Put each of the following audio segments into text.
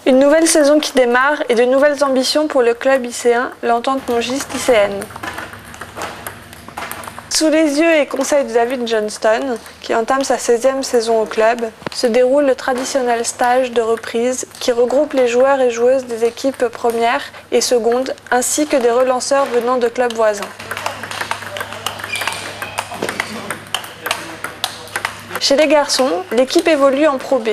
Une nouvelle saison qui démarre et de nouvelles ambitions pour le club lycéen, l'Entente Mongiste lycéenne. Sous les yeux et conseils de David Johnston, qui entame sa 16e saison au club, se déroule le traditionnel stage de reprise qui regroupe les joueurs et joueuses des équipes premières et secondes, ainsi que des relanceurs venant de clubs voisins. Chez les garçons, l'équipe évolue en Pro B.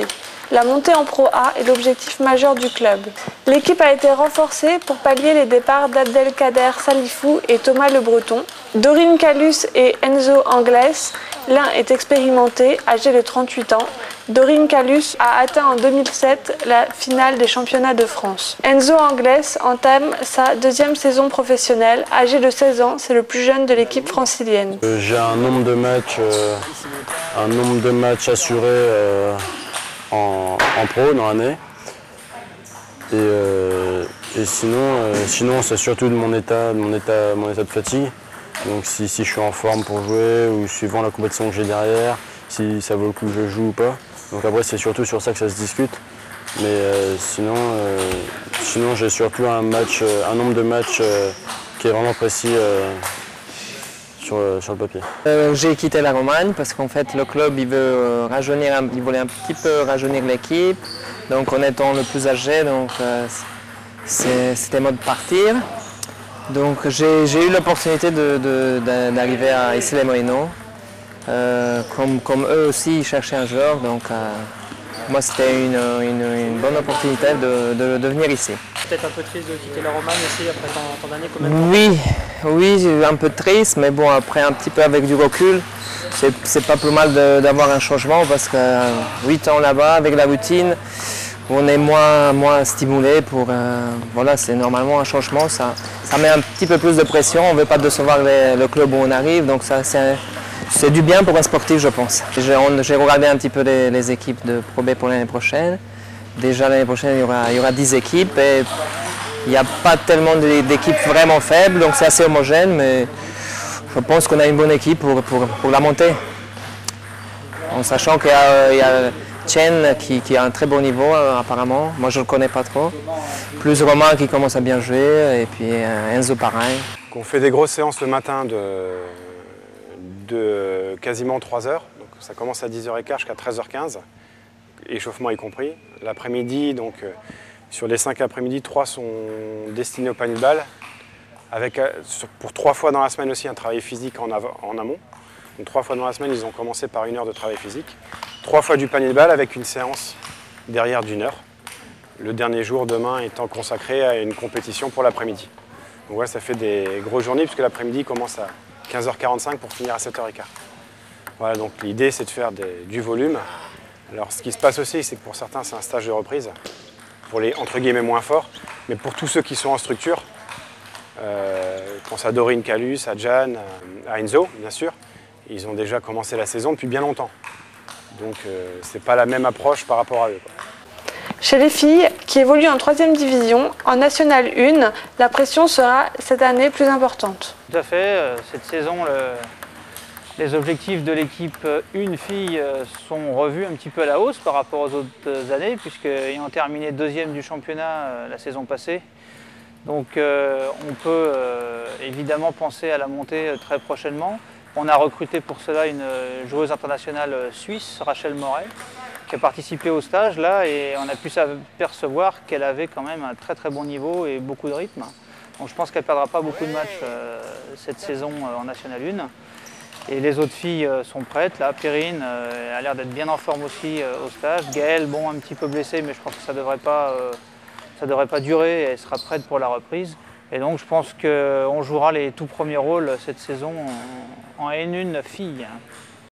La montée en Pro A est l'objectif majeur du club. L'équipe a été renforcée pour pallier les départs d'Abdelkader Salifou et Thomas Le Breton, Dorine Calus et Enzo Anglès. L'un est expérimenté, âgé de 38 ans. Dorine Calus a atteint en 2007 la finale des championnats de France. Enzo Anglès entame sa 2e saison professionnelle, âgé de 16 ans, c'est le plus jeune de l'équipe francilienne. J'ai un nombre de matchs assurés en pro dans l'année. Et sinon c'est surtout de mon état de fatigue. Donc si je suis en forme pour jouer ou suivant la compétition que j'ai derrière, si ça vaut le coup que je joue ou pas. Donc après c'est surtout sur ça que ça se discute. Mais sinon j'ai surtout un nombre de matchs qui est vraiment précis sur le papier. J'ai quitté la Romagne parce qu'en fait le club il voulait un petit peu rajeunir l'équipe. Donc en étant le plus âgé, donc c'était mode partir. Donc j'ai eu l'opportunité d'arriver à Issy-les-Moulineaux. Comme eux aussi ils cherchaient un joueur, donc moi c'était une bonne opportunité de venir ici. Peut-être un peu triste de quitter la Romagne aussi après tant d'années quand même. Oui, un peu triste, mais bon après un petit peu avec du recul, c'est pas plus mal d'avoir un changement parce que 8 ans là-bas avec la routine, on est moins stimulé pour voilà, c'est normalement un changement, ça met un petit peu plus de pression, on ne veut pas décevoir le club où on arrive, donc ça c'est du bien pour un sportif je pense. J'ai regardé un petit peu les équipes de Pro B pour l'année prochaine. Déjà l'année prochaine il y aura 10 équipes et il n'y a pas tellement d'équipes vraiment faibles, donc c'est assez homogène, mais je pense qu'on a une bonne équipe pour la montée. En sachant qu'il y a Chen qui a un très bon niveau apparemment, moi je ne le connais pas trop. Plus Romain qui commence à bien jouer et puis Enzo pareil. On fait des grosses séances le matin de quasiment 3 heures, donc ça commence à 10h15 jusqu'à 13h15, échauffement y compris. L'après-midi, donc sur les 5 après-midi, 3 sont destinés au panier de balle, avec pour 3 fois dans la semaine aussi un travail physique en amont. Donc 3 fois dans la semaine, ils ont commencé par 1 heure de travail physique. 3 fois du panier de balle avec une séance derrière d'1 heure. Le dernier jour, demain, étant consacré à une compétition pour l'après-midi. Donc voilà, ça fait des grosses journées puisque l'après-midi commence à 15h45 pour finir à 7h15. Voilà, donc l'idée c'est de faire du volume. Alors ce qui se passe aussi, c'est que pour certains c'est un stage de reprise, pour les entre guillemets moins forts, mais pour tous ceux qui sont en structure, je pense à Dorine Calus, à Jan, à Enzo bien sûr, ils ont déjà commencé la saison depuis bien longtemps. Donc c'est pas la même approche par rapport à eux, quoi. Chez les filles, qui évoluent en 3e division, en National 1, la pression sera cette année plus importante. Tout à fait, cette saison, les objectifs de l'équipe 1 fille sont revus un petit peu à la hausse par rapport aux autres années, puisqu'ayant terminé 2e du championnat la saison passée. Donc on peut évidemment penser à la montée très prochainement. On a recruté pour cela une joueuse internationale suisse, Rachel Moret, qui a participé au stage là et on a pu s'apercevoir qu'elle avait quand même un très très bon niveau et beaucoup de rythme. Donc je pense qu'elle ne perdra pas beaucoup de matchs cette saison en National 1. Et les autres filles sont prêtes. Là, Perrine a l'air d'être bien en forme aussi au stage. Gaëlle, bon, un petit peu blessée, mais je pense que ça ne devrait pas durer et elle sera prête pour la reprise. Et donc je pense qu'on jouera les tout premiers rôles cette saison en N1 filles.